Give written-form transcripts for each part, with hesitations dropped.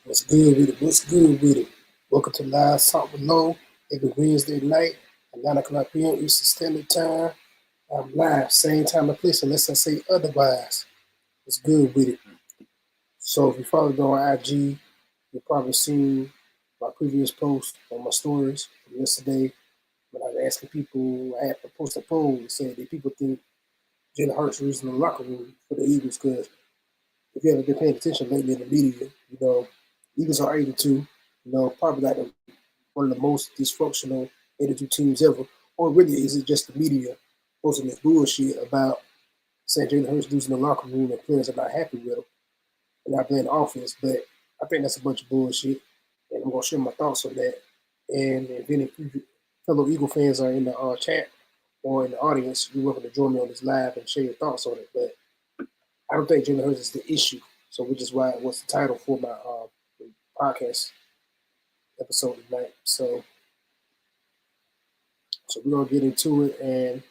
What's good with it? What's good with it? Welcome to Live Talk with Low every Wednesday night at 9 o'clock p.m. Eastern Standard Time. I'm live, same time and place, unless I say otherwise. What's good with it? So if you follow me on IG, you've probably seen my previous post on my stories from yesterday when I was asking people, I had to post a poll and said, do people think Jalen Hurts is in the locker room for the Eagles? Because if you haven't been paying attention lately in the media, Eagles are 82, probably like one of the most dysfunctional 82 teams ever. Or really, is it just the media posting this bullshit about saying Jalen Hurts losing the locker room and players are not happy with him and not playing offense? But I think that's a bunch of bullshit, and I'm gonna share my thoughts on that. And if any fellow Eagle fans are in the chat or in the audience, you're welcome to join me on this live and share your thoughts on it. But I don't think Jalen Hurts is the issue. So, which is why what's the title for my podcast episode tonight. So we're gonna get into it, and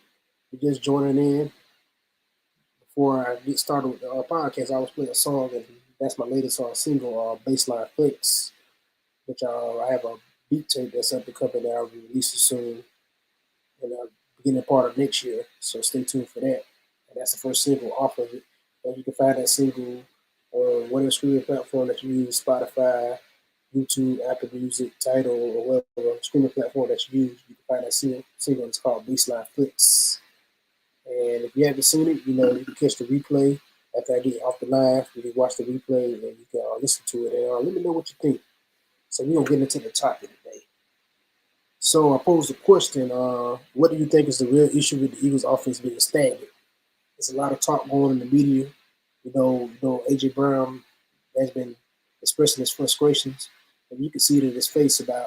you're just joining in. Before I get started with the podcast, I always play a song, and that's my latest single, "Baseline Flex," which I have a beat tape that's up and coming that I'll be releasing soon in the beginning part of next year. So stay tuned for that. And that's the first single off of it. And you can find that single on whatever streaming platform that you use, Spotify, YouTube, Apple Music, Tidal, or whatever streaming platform that you use. You can find that single. It's called Baseline Flicks. And if you haven't seen it, you can catch the replay after I get off the live. You can watch the replay and you can listen to it. And let me know what you think. So we're going to get into the topic today. So I posed a question. What do you think is the real issue with the Eagles offense being stagnant? There's a lot of talk going in the media. A.J. Brown has been expressing his frustrations, and you can see it in his face about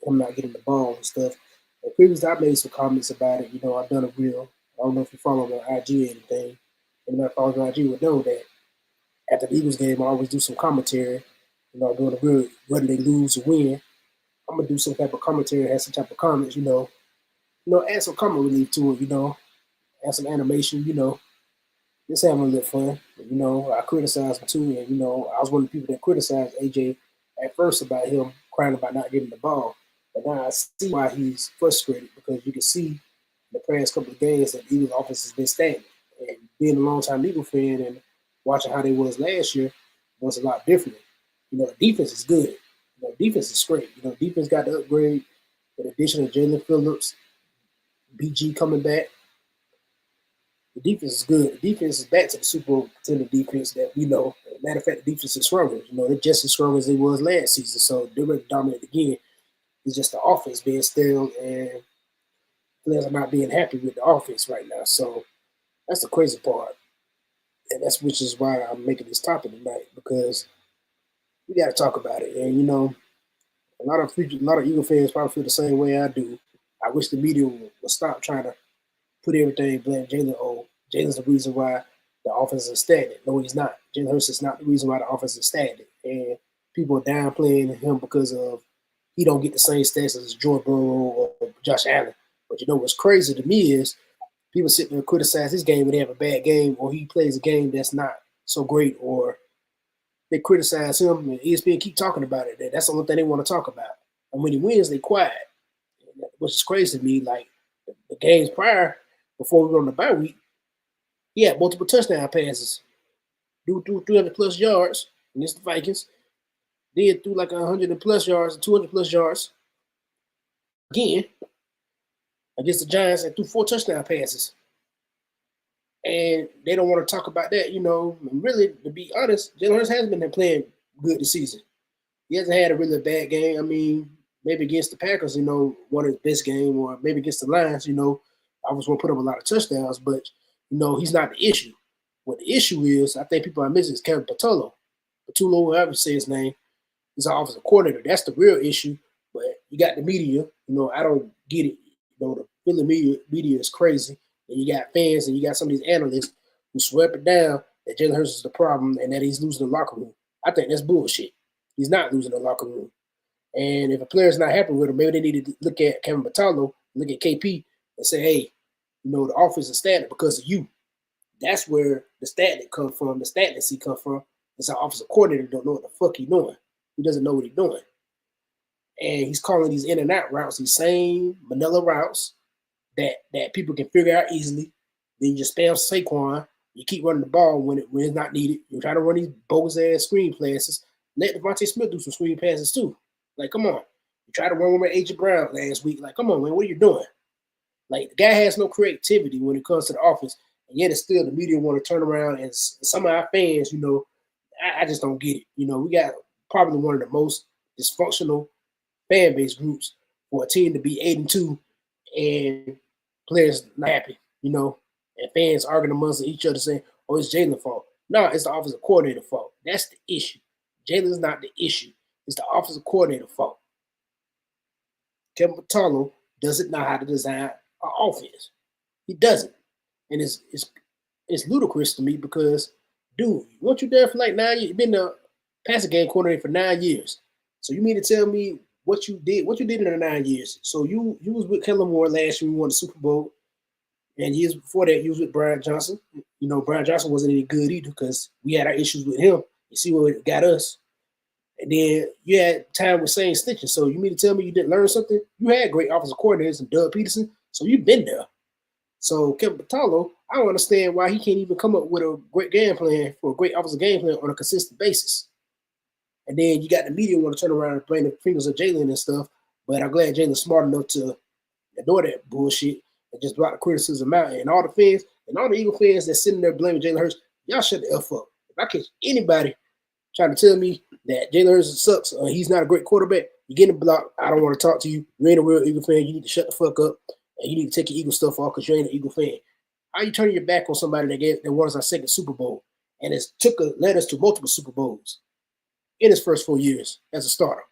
him not getting the ball and stuff. And previously, I made some comments about it. I've done a reel. I don't know if you follow me on IG or anything. And if I follow me on IG, would know that after the Eagles game, I always do some commentary. Doing a reel, whether they lose or win. I'm gonna do some type of commentary, have some type of comments. Add some comic relief to it. Add some animation. Just having a little fun. I criticized him too, and I was one of the people that criticized AJ at first about him crying about not getting the ball. But now I see why he's frustrated, because you can see the past couple of games that the Eagles offense has been stagnant. And being a long-time Eagle fan and watching how they was last year was a lot different. The defense is good. Defense is great. Defense got the upgrade with the addition of Jalen Phillips, BG coming back. The defense is good. The defense is back to the Super Bowl contender defense that we know. Matter of fact, the defense is stronger. They're just as strong as they was last season. So they're ready to dominate again. It's just the offense being stale, and players are not being happy with the offense right now. So that's the crazy part. And that's which is why I'm making this topic tonight, because we got to talk about it. And a lot of Eagle fans probably feel the same way I do. I wish the media would stop trying to put everything blame Jalen on. Jalen's the reason why the offense is stagnant. No, he's not. Jalen Hurts is not the reason why the offense is stagnant. And people are downplaying him because of he don't get the same stats as Joe Burrow or Josh Allen. But what's crazy to me is people sit there and criticize his game when they have a bad game, or he plays a game that's not so great, or they criticize him, and ESPN keep talking about it. That's the only thing they want to talk about. And when he wins, they quiet, which is crazy to me. Like the games prior, before we were on the bye week, he had multiple touchdown passes. Threw 300 plus yards against the Vikings. Then threw like 100 plus yards, 200 plus yards again against the Giants, and threw 4 touchdown passes. And they don't want to talk about that, And really, to be honest, Jalen Hurts has been playing good this season. He hasn't had a really bad game. I mean, maybe against the Packers, one of his best game, or maybe against the Lions, I was going to put up a lot of touchdowns, but he's not the issue. What the issue is, I think people are missing, is Kevin Patullo, whoever you say his name, is our offensive coordinator. That's the real issue. But you got the media. I don't get it. The Philly media is crazy. And you got fans and you got some of these analysts who swear up and down that Jalen Hurts is the problem and that he's losing the locker room. I think that's bullshit. He's not losing the locker room. And if a player's not happy with him, maybe they need to look at Kevin Patullo, look at KP, and say, hey, the offense is stagnant because of you. That's where the stagnancy come from. It's our offensive coordinator don't know what the fuck he's doing. He doesn't know what he's doing. And he's calling these in and out routes, these same vanilla routes that people can figure out easily. Then you just spam Saquon. You keep running the ball when it's not needed. You try to run these bogus ass screen passes. Let Devontae Smith do some screen passes too. Like, come on. You try to run with AJ Brown last week. Like, come on, man, what are you doing? Like, the guy has no creativity when it comes to the offense, and yet it's still the media want to turn around and some of our fans, I just don't get it. We got probably one of the most dysfunctional fan base groups for a team to be 8-2 and players not happy, and fans arguing amongst each other saying, "Oh, it's Jalen's fault." No, it's the offensive coordinator fault. That's the issue. Jalen's not the issue. It's the offensive coordinator fault. Kevin Patullo doesn't know how to design an offense. He doesn't, and it's ludicrous to me because, dude, weren't you there for like 9 years? You've been the passing game coordinator for 9 years. So you mean to tell me what you did in the 9 years? So you was with Kellen Moore last year. We won the Super Bowl, and years before that, you was with Brian Johnson. Brian Johnson wasn't any good either because we had our issues with him. You see what it got us. And then you had time with Shane Stitcher. So you mean to tell me you didn't learn something? You had great offensive coordinators and Doug Peterson, so you've been there. So Kevin Patullo, I don't understand why he can't even come up with a great game plan for a great offensive game plan on a consistent basis. And then you got the media want to turn around and blame the fingers of Jalen and stuff. But I'm glad Jalen's smart enough to ignore that bullshit and just block the criticism out. And all the fans and all the Eagle fans that's sitting there blaming Jalen Hurts, y'all shut the F up. If I catch anybody trying to tell me that Jalen Hurts sucks or he's not a great quarterback, you're getting blocked. I don't want to talk to you. You ain't a real Eagle fan. You need to shut the fuck up. And you need to take your Eagle stuff off because you ain't an Eagle fan. How are you turning your back on somebody that won us our second Super Bowl and led us to multiple Super Bowls in his first 4 years as a starter?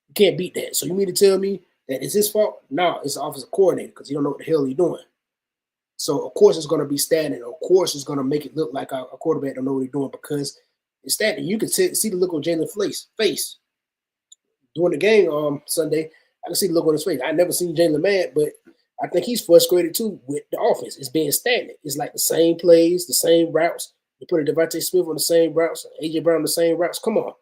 You can't beat that. So you mean to tell me that it's his fault? No, it's the offensive coordinator because he don't know what the hell he's doing. So of course it's going to be stagnant. Of course it's going to make it look like a quarterback don't know what he's doing because it's stagnant. You can see the look on Jalen's face during the game Sunday. I can see the look on his face. I never seen Jalen mad, but I think he's frustrated too with the offense. It's being stagnant. It's like the same plays, the same routes. You put a Devontae Smith on the same routes, AJ Brown on the same routes. Come on.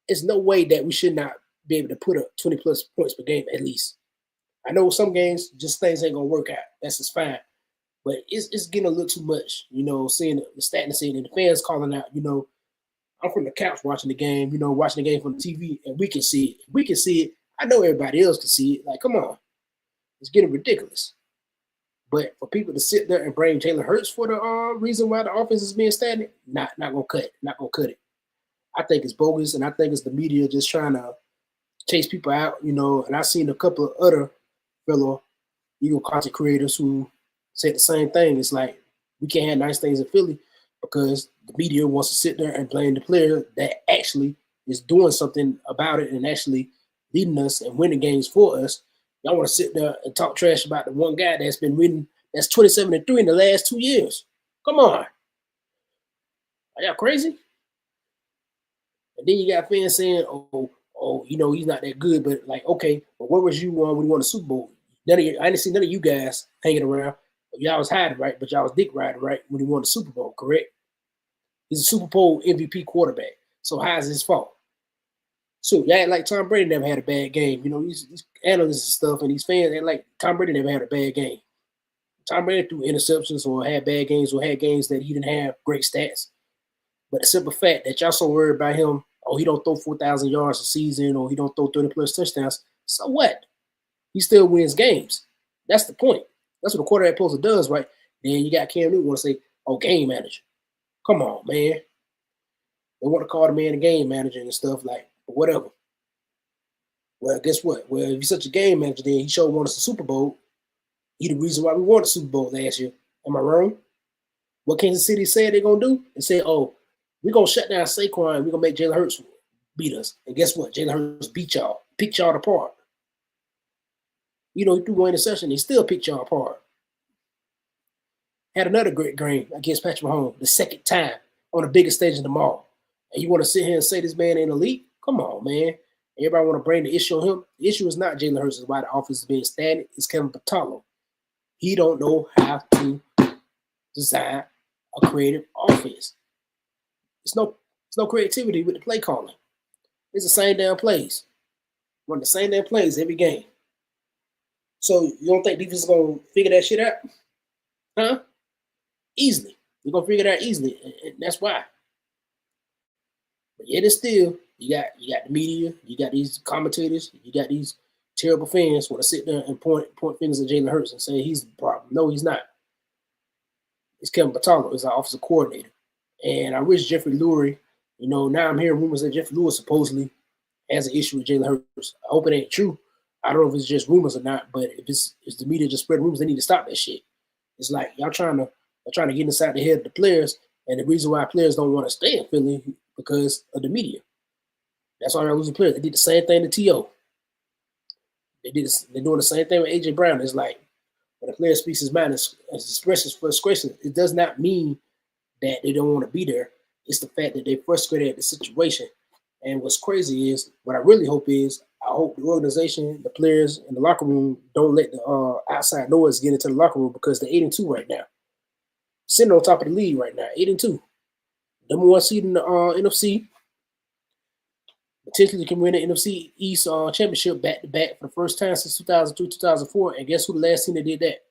There's no way that we should not be able to put up 20 plus points per game at least. I know some games just things ain't gonna work out. That's just fine. But it's getting a little too much, seeing the stagnancy and the fans calling out, I'm from the couch watching the game, watching the game from the TV, and we can see it. We can see it. I know everybody else can see it. Like, come on. It's getting ridiculous. But for people to sit there and blame Jalen Hurts for the reason why the offense is being stagnant, not gonna cut it. Not gonna cut it. I think it's bogus, and I think it's the media just trying to chase people out, and I've seen a couple of other fellow Eagle content creators who said the same thing. It's like we can't have nice things in Philly because the media wants to sit there and blame the player that actually is doing something about it and actually leading us and winning games for us. Y'all want to sit there and talk trash about the one guy that's been winning, that's 27-3 in the last 2 years. Come on. Are y'all crazy? And then you got fans saying, oh, he's not that good, but like, okay, but where was you when you won the Super Bowl? I didn't see none of you guys hanging around. Y'all was hiding, right? But y'all was dick riding, right? When he won the Super Bowl, correct? He's a Super Bowl MVP quarterback. So how is his fault? So y'all act like Tom Brady never had a bad game. These analysts and stuff and these fans act like Tom Brady never had a bad game. Tom Brady threw interceptions or had bad games or had games that he didn't have great stats. But the simple fact that y'all so worried about him, he don't throw 4,000 yards a season or he don't throw 30-plus touchdowns, so what? He still wins games. That's the point. That's what a quarterback poster does, right? Then you got Cam Newton want to say, game manager. Come on, man. They want to call the man a game manager and stuff like, whatever. Well, guess what? Well, if he's such a game manager, then he sure won us the Super Bowl. He the reason why we won the Super Bowl last year. Am I wrong? What Kansas City said they're going to do? They said, we're going to shut down Saquon and we're going to make Jalen Hurts beat us. And guess what? Jalen Hurts beat y'all. Picked y'all apart. He threw one interception. He still picked y'all apart. Had another great game against Patrick Mahomes the second time on the biggest stage in the mall. And you want to sit here and say this man ain't elite? Come on, man. Everybody want to bring the issue on him. The issue is not Jalen Hurts is why the offense is being stagnant. It's Kevin Patullo. He don't know how to design a creative offense. There's no creativity with the play calling. It's the same damn plays. Run the same damn plays every game. So you don't think defense is gonna figure that shit out? Huh? Easily. You're gonna figure it out easily. And that's why. But yet it's still you got the media, you got these commentators, you got these terrible fans want to sit there and point fingers at Jalen Hurts and say he's the problem. No, he's not. It's Kevin Patano, is our offensive coordinator. And I wish Jeffrey Lurie, now I'm hearing rumors that Jeffrey Lurie supposedly has an issue with Jalen Hurts. I hope it ain't true. I don't know if it's just rumors or not, but if it's the media just spreading rumors, they need to stop that shit. It's like y'all trying to get inside the head of the players, and the reason why players don't want to stay in Philly because of the media. That's why they're losing players. They did the same thing to T.O. They're doing the same thing with A.J. Brown. It's like when a player speaks his mind and expresses frustration, it does not mean that they don't want to be there. It's the fact that they're frustrated at the situation. And what's crazy is, what I really hope is, I hope the organization, the players, and the locker room don't let the outside noise get into the locker room, because they're 8-2 right now. Sitting on top of the league right now, 8-2. Number one seed in the NFC. Potentially can win the NFC East championship back to back for the first time since 2002, 2004. And guess who the last team that did that?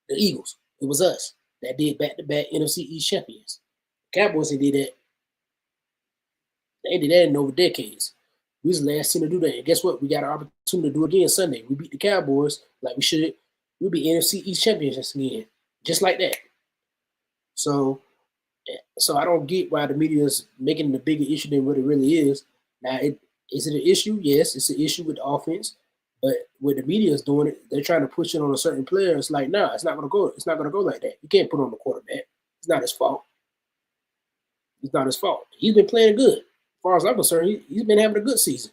The Eagles. It was us that did back to back NFC East champions. Cowboys, they did that. They did that in over decades. We was the last team to do that. And guess what? We got an opportunity to do it again Sunday. We beat the Cowboys like we should. We'll be NFC East champions again. Just like that. So I don't get why the media is making it a bigger issue than what it really is. Now, is it an issue? Yes, it's an issue with the offense. But when the media is doing it, they're trying to push it on a certain player. It's like, nah, it's not gonna go. It's not gonna go like that. You can't put on the quarterback. It's not his fault. It's not his fault. He's been playing good. As far as I'm concerned, he's been having a good season.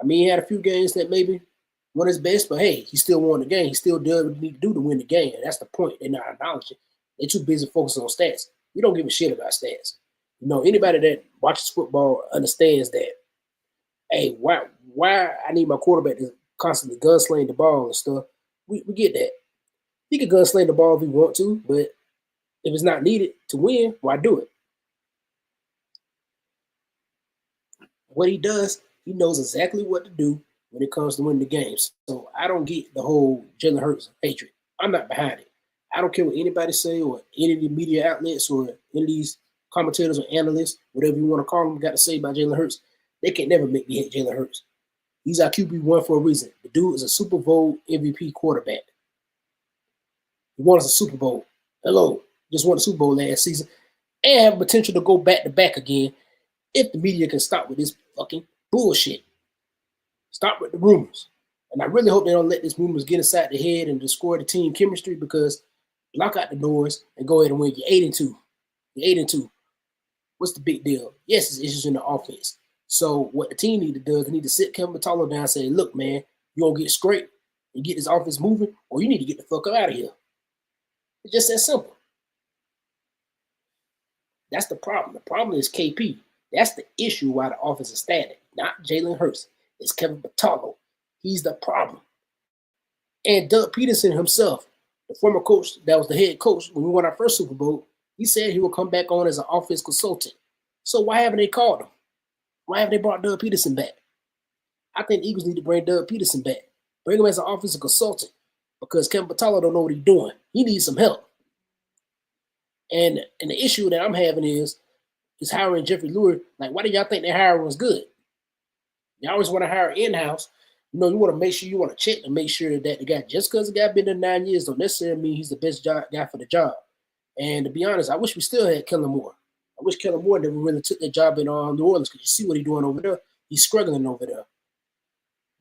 I mean, he had a few games that maybe weren't his best, but hey, he still won the game. He still did what he need to do to win the game. And that's the point. They're not acknowledging. They're too busy focusing on stats. We don't give a shit about stats. Anybody that watches football understands that, hey, why I need my quarterback to constantly gunsling the ball and stuff. We get that. He can gunsling the ball if he want to, but if it's not needed to win, why do it? What he does, he knows exactly what to do when it comes to winning the games. So I don't get the whole Jalen Hurts hatred. I'm not behind it. I don't care what anybody say, or any of the media outlets, or any of these commentators or analysts, whatever you want to call them, got to say about Jalen Hurts. They can never make me hate Jalen Hurts. He's our QB1 for a reason. The dude is a Super Bowl MVP quarterback. He won us a Super Bowl. Hello. Just won the Super Bowl last season. And have potential to go back to back again if the media can stop with this fucking bullshit. Stop with the rumors. And I really hope they don't let these rumors get inside the head and destroy the team chemistry, because block out the noise and go ahead and win. You're 8-2. You're 8-2. What's the big deal? Yes, it's issues in the offense. So what the team need to do is they need to sit Kevin Patano down and say, look, man, you gonna get straight and get this offense moving, or you need to get the fuck out of here. It's just that simple. That's the problem. The problem is KP. That's the issue why the offense is static. Not Jalen Hurts. It's Kevin Patano. He's the problem. And Doug Peterson himself, the former coach that was the head coach when we won our first Super Bowl, he said he will come back on as an offense consultant. So why haven't they called him? Why haven't they brought Doug Peterson back? I think the Eagles need to bring Doug Peterson back. Bring him as an offensive consultant, because Kevin Patano don't know what he's doing. He needs some help. And the issue that I'm having is hiring Jeffrey Lurie. Like, why do y'all think that hiring was good? You always want to hire in-house. You want to make sure, you want to check to make sure that the guy, just because the guy been there 9 years, don't necessarily mean he's the best guy for the job. And to be honest, I wish we still had Kellen Moore. I wish Kellen Moore never really took that job in New Orleans, because you see what he's doing over there. He's struggling over there.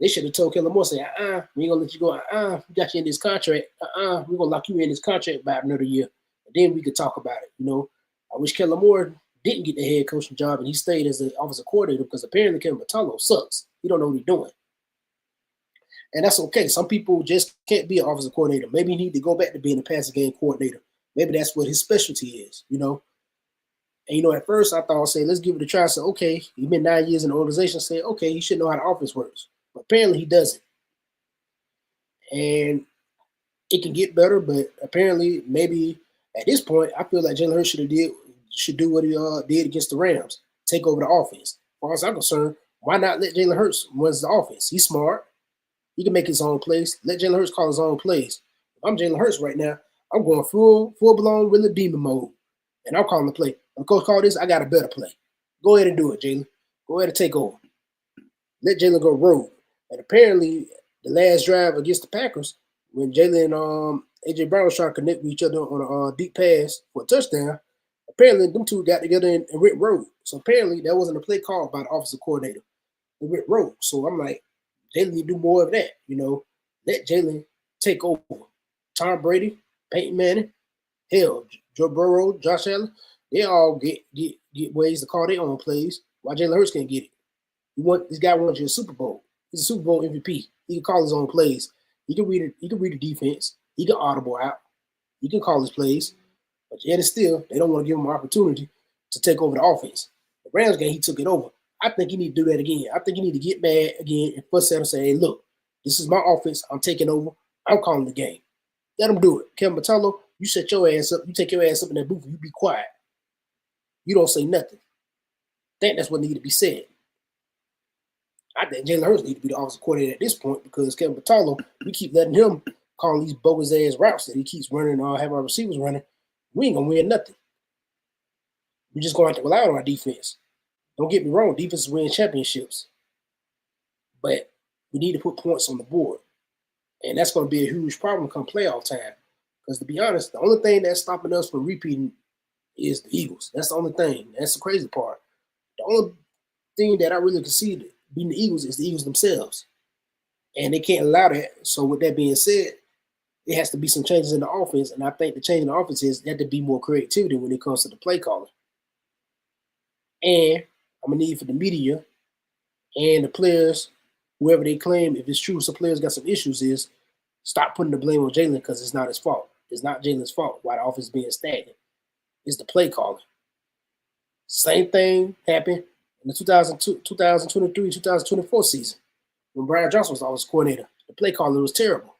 They should have told Kellen Moore, say, we ain't going to let you go. We got you in this contract. We're going to lock you in this contract about another year. And then we could talk about it. I wish Kellen Moore didn't get the head coaching job and he stayed as the offensive coordinator, because apparently Kevin Patano sucks. He don't know what he's doing. And that's okay. Some people just can't be an offensive coordinator. Maybe he need to go back to being a passing game coordinator. Maybe that's what his specialty is, And, at first I thought, say, let's give it a try. So, okay, he's been 9 years in the organization. Say, okay, he should know how the offense works. But apparently he doesn't. And it can get better, but apparently maybe at this point, I feel like Jalen Hurts should do what he did against the Rams, take over the offense. As far as I'm concerned, Why not let Jalen Hurts run the offense? He's smart. He can make his own plays. Let Jalen Hurts call his own plays. If I'm Jalen Hurts right now, I'm going full blown Willie Demon mode, and I'm calling the play. When the coach called this, I got a better play. Go ahead and do it, Jalen. Go ahead and take over. Let Jalen go rogue. And apparently, the last drive against the Packers, when Jalen and A.J. Brown was trying to connect with each other on a deep pass for a touchdown, apparently them two got together and went rogue. So apparently, that wasn't a play called by the offensive coordinator. They went rogue. So I'm like, Jalen need to do more of that. Let Jalen take over. Tom Brady, Peyton Manning, hell, Joe Burrow, Josh Allen, they all get ways to call their own plays. Why Jalen Hurts can't get it? This guy wants you a Super Bowl. He's a Super Bowl MVP. He can call his own plays. He can read it. He can read the defense. He can audible out. He can call his plays. But yet and still, they don't want to give him an opportunity to take over the offense. The Rams game, he took it over. I think he need to do that again. I think he need to get mad again and fuss at him and say, hey, look, this is my offense. I'm taking over. I'm calling the game. Let him do it. Kevin Patullo, you set your ass up. You take your ass up in that booth and you be quiet. You don't say nothing. I think that's what needs to be said. I think Jalen Hurts needs to be the offensive coordinator at this point because Kevin Patullo, we keep letting him call these bogus ass routes that he keeps running or have our receivers running. We ain't going to win nothing. We're just going to have to rely on our defense. Don't get me wrong, defense win championships. But we need to put points on the board. And that's going to be a huge problem come playoff time. Because to be honest, the only thing that's stopping us from repeating is the Eagles. That's the only thing. That's the crazy part. The only thing that I really concede beating the Eagles is the Eagles themselves. And they can't allow that. So with that being said, there has to be some changes in the offense. And I think the change in the offense is there to be more creativity when it comes to the play calling. And I'm going to need for the media and the players, whoever they claim, if it's true some players got some issues, is stop putting the blame on Jalen because it's not his fault. It's not Jalen's fault why the offense is being stagnant. It's the play calling. Same thing happened in the 2023-2024 season when Brian Johnson was the offensive coordinator. The play calling was terrible.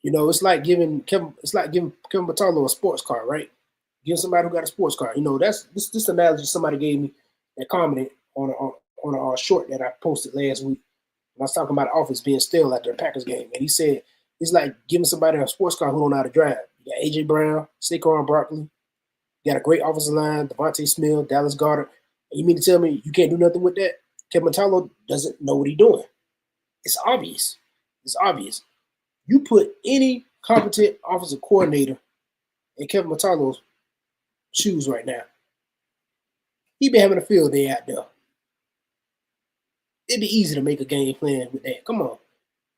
It's like giving Kevin Patullo a sports car, right? Give somebody who got a sports car. That's this analogy somebody gave me that commented on a short that I posted last week. I was talking about the offense being stale after the Packers game. And he said, it's like giving somebody a sports car who don't know how to drive. You got A.J. Brown, Saquon Barkley. You got a great offensive line, Devontae Smith, Dallas Goedert. And you mean to tell me you can't do nothing with that? Kevin Patullo doesn't know what he's doing. It's obvious. It's obvious. You put any competent offensive coordinator in Kevin Patullo's shoes right now, he been having a field day out there. It'd be easy to make a game plan with that. Come on.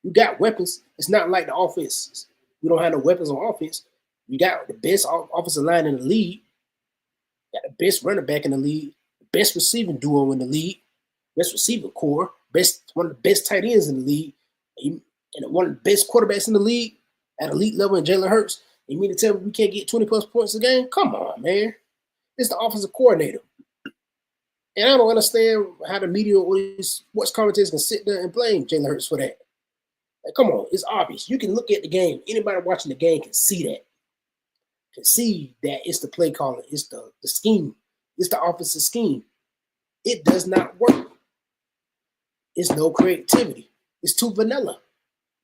You got weapons. It's not like the offense. We don't have no weapons on offense. You got the best offensive line in the league. You got the best running back in the league. The best receiving duo in the league. Best receiving core. One of the best tight ends in the league. And one of the best quarterbacks in the league at elite level in Jalen Hurts. You mean to tell me we can't get 20-plus points a game? Come on, man. It's the offensive coordinator. And I don't understand how the media or these sports commentators can sit there and blame Jalen Hurts for that. Like, come on, it's obvious. You can look at the game. Anybody watching the game can see that. Can see that it's the play calling. It's the scheme. It's the offensive scheme. It does not work. It's no creativity. It's too vanilla.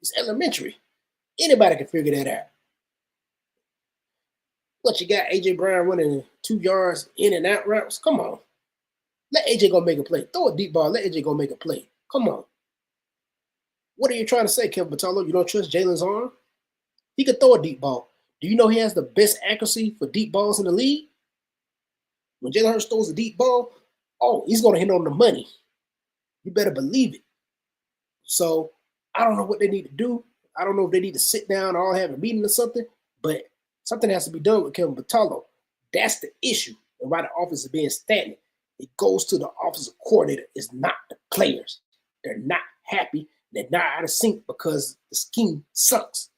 It's elementary. Anybody can figure that out. What, you got A.J. Brown running 2 yards in and out routes? Come on. Let A.J. go make a play. Throw a deep ball. Let A.J. go make a play. Come on. What are you trying to say, Kevin Patullo? You don't trust Jalen's arm? He could throw a deep ball. Do you know he has the best accuracy for deep balls in the league? When Jalen Hurts throws a deep ball, he's going to hit on the money. You better believe it. So I don't know what they need to do. I don't know if they need to sit down or all have a meeting or something, but something has to be done with Kevin Patullo. That's the issue and why the offense is being stagnant. It goes to the offensive coordinator. It's not the players. They're not happy. They're not out of sync because the scheme sucks.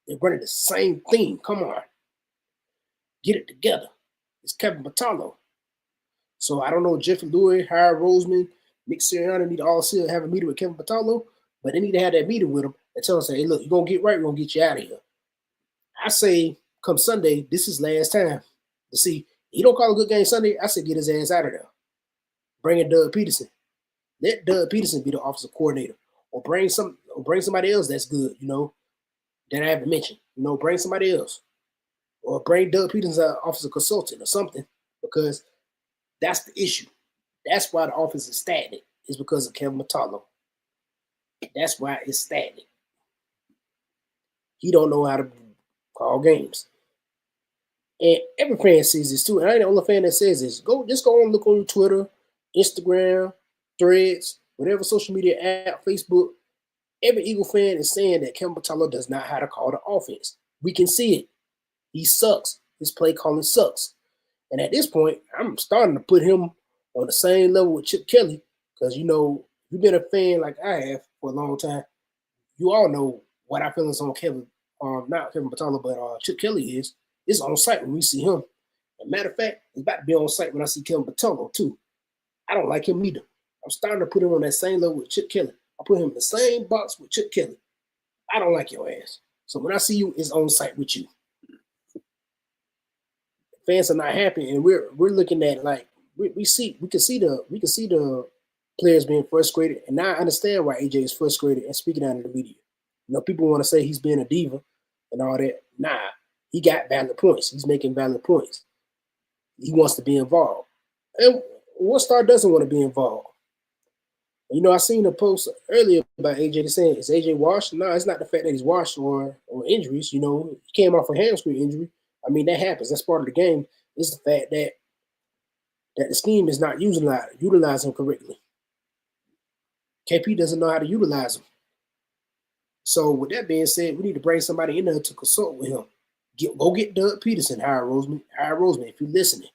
They're running the same thing. Come on. Get it together. It's Kevin Patullo. So I don't know if Jeffrey Lurie, Howard Roseman, Nick Sirianni need to all still have a meeting with Kevin Patullo, but they need to have that meeting with him and tell him, say, hey, look, you're going to get right. We're going to get you out of here. I say come Sunday, this is last time to see. He don't call a good game Sunday. I say get his ass out of there. Bring in Doug Peterson. Let Doug Peterson be the offensive coordinator, or bring somebody else that's good. That I haven't mentioned. Bring somebody else, or bring Doug Peterson as an offensive consultant or something, because that's the issue. That's why the offense is stagnant. It's because of Kevin Matalo. That's why it's stagnant. He don't know how to call games. And every fan sees this too. And I ain't the only fan that says this. Just go and look on Twitter, Instagram, Threads, whatever social media app, Facebook. Every Eagle fan is saying that Kevin Patalo does not know how to call the offense. We can see it. He sucks. His play calling sucks. And at this point, I'm starting to put him on the same level with Chip Kelly, because you've been a fan like I have for a long time. You all know what our feelings on Kevin, not Kevin Patalo, but Chip Kelly is. It's on site when we see him. As a matter of fact, it's about to be on site when I see Kevin Patalo too. I don't like him either. I'm starting to put him on that same level with Chip Kelly. I put him in the same box with Chip Kelly. I don't like your ass. So when I see you, it's on site with you. Fans are not happy, and we're looking at like we can see the players being frustrated, and now I understand why AJ is frustrated and speaking out in the media. People want to say he's being a diva and all that. Nah, he got valid points. He's making valid points. He wants to be involved. And what star doesn't want to be involved? I seen a post earlier about AJ saying, is AJ washed? No, it's not the fact that he's washed or injuries. He came off a hamstring injury. I mean, that happens. That's part of the game. It's the fact that the scheme is not utilizing him correctly. KP doesn't know how to utilize him. So with that being said, we need to bring somebody in there to consult with him. Go get Doug Peterson, Howard Roseman. Howard Roseman, if you're listening,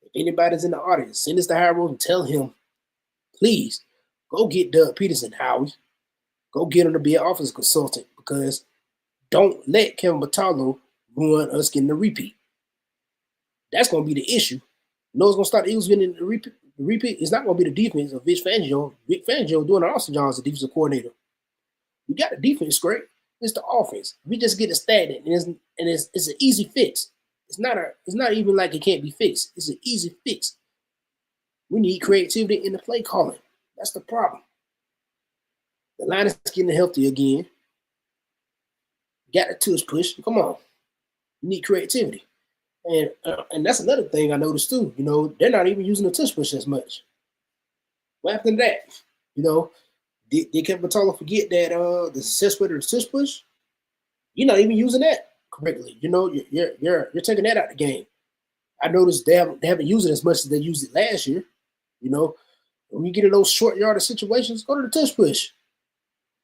if anybody's in the audience, send us to Howard Roseman. Tell him, please, go get Doug Peterson, Howie. Go get him to be an office consultant, because don't let Kevin Matalo ruin us getting the repeat. That's going to be the issue. It's going to start the Eagles getting the repeat. It's not going to be the defense of Vic Fangio. Vic Fangio doing an awesome job as a defensive coordinator. We got the defense great. It's the offense. We just get it stagnant, and it's an easy fix. It's not even like it can't be fixed. It's an easy fix. We need creativity in the play calling. That's the problem. The line is getting healthy again. Got the tush push. Come on. You need creativity. And that's another thing I noticed too. They're not even using the tush push as much. What happened to that? Did Kevin Matalo forget that the success rate of the tush push? You're not even using that correctly. You're taking that out of the game. I noticed they haven't used it as much as they used it last year. When you get in those short yardage situations, go to the tush push.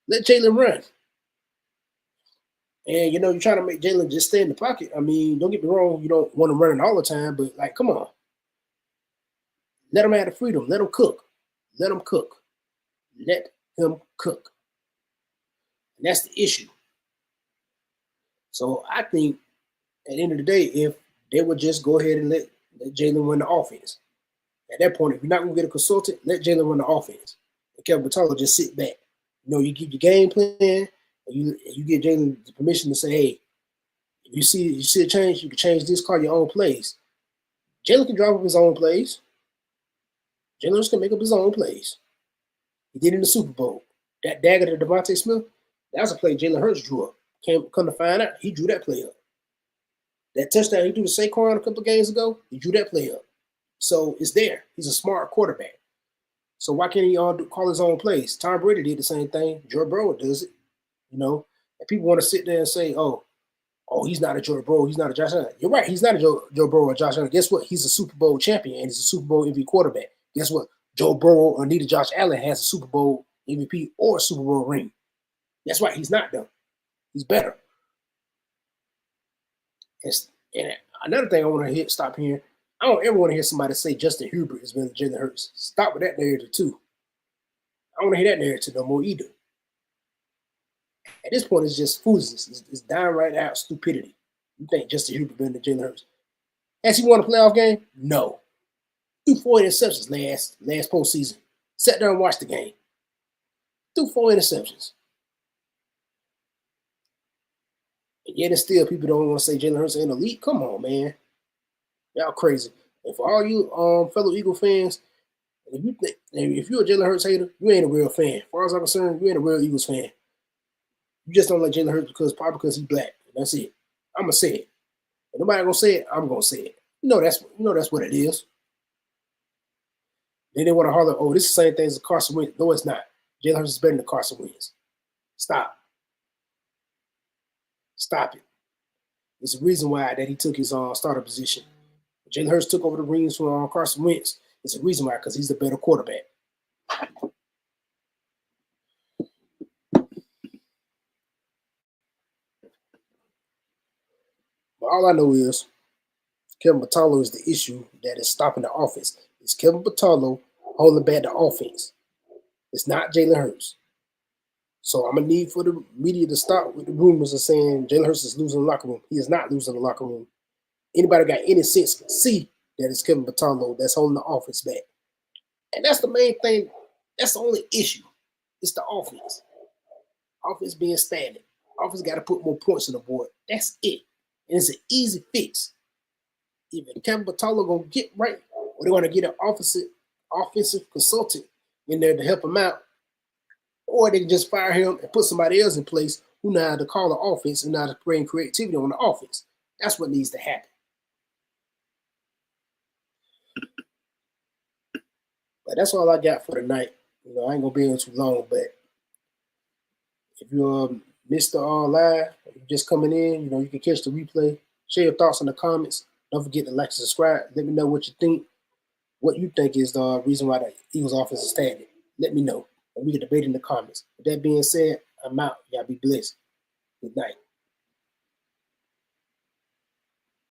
Let Jalen run. And you're trying to make Jalen just stay in the pocket. I mean, don't get me wrong, you don't want to run it all the time, but like, come on. Let him have the freedom. Let him cook. Let him cook. Let him cook. And that's the issue. So I think at the end of the day, if they would just go ahead and let Jalen run the offense. At that point, if you're not going to get a consultant, let Jalen run the offense. And Kevin Patalo just sit back. You keep your game plan, and you give Jalen the permission to say, hey, if you see a change, you can change this, call your own plays. Jalen can drop up his own plays. Jalen can make up his own plays. He did in the Super Bowl. That dagger to Devontae Smith, that was a play Jalen Hurts drew up. Come to find out, he drew that play up. That touchdown he threw to Saquon a couple of games ago, he drew that play up. So it's there. He's a smart quarterback. So why can't he call his own plays? Tom Brady did the same thing. Joe Burrow does it. And people want to sit there and say, oh, he's not a Joe Burrow. He's not a Josh Allen. You're right. He's not a Joe Burrow or Josh Allen. Guess what? He's a Super Bowl champion, and he's a Super Bowl MVP quarterback. Guess what? Joe Burrow or neither Josh Allen has a Super Bowl MVP or a Super Bowl ring. That's right. He's not, though. He's better. And another thing I want to stop here. I don't ever want to hear somebody say Justin Herbert is better than Jalen Hurts. Stop with that narrative, too. I don't want to hear that narrative no more either. At this point, it's just foolishness. It's downright out stupidity. You think Justin Herbert better than Jalen Hurts? Has he won a playoff game? No. Threw 4 interceptions last postseason. Sat there and watched the game. Threw 4 interceptions. And yet and still people don't want to say Jalen Hurts ain't elite. Come on, man. Y'all crazy. And for all you fellow Eagle fans, If you're a Jalen Hurts hater, you ain't a real fan. As far as I'm concerned, you ain't a real Eagles fan. You just don't like Jalen Hurts because he's black. That's it. I'm gonna say it. If nobody gonna say it, I'm gonna say it. That's what it is. Then they want to holler, oh, this is the same thing as Carson Wentz. No, it's not. Jalen Hurts is better than Carson Wentz. Stop. Stop it. It's the reason why that he took his starter position. Jalen Hurts took over the reins from Carson Wentz. It's the reason why, because he's the better quarterback. But all I know is Kevin Patalo is the issue that is stopping the offense. It's Kevin Patalo holding back the offense. It's not Jalen Hurts. So I'm going to need for the media to stop with the rumors of saying Jalen Hurts is losing the locker room. He is not losing the locker room. Anybody got any sense can see that it's Kevin Patalo that's holding the offense back. And that's the main thing. That's the only issue. It's the offense. Offense being stagnant. Offense got to put more points on the board. That's it. And it's an easy fix. Either Kevin Patalo going to get right, or they're going to get an offensive consultant in there to help him out, or they can just fire him and put somebody else in place who know how to call the offense and know how to bring creativity on the offense. That's what needs to happen. But that's all I got for tonight. I ain't gonna be on too long, but if you missed the live, you're just coming in, you can catch the replay. Share your thoughts in the comments. Don't forget to like and subscribe. Let me know what you think. What you think is the reason why the Eagles offense is stagnant. Let me know. And we can debate in the comments. With that being said, I'm out. Y'all be blessed. Good night.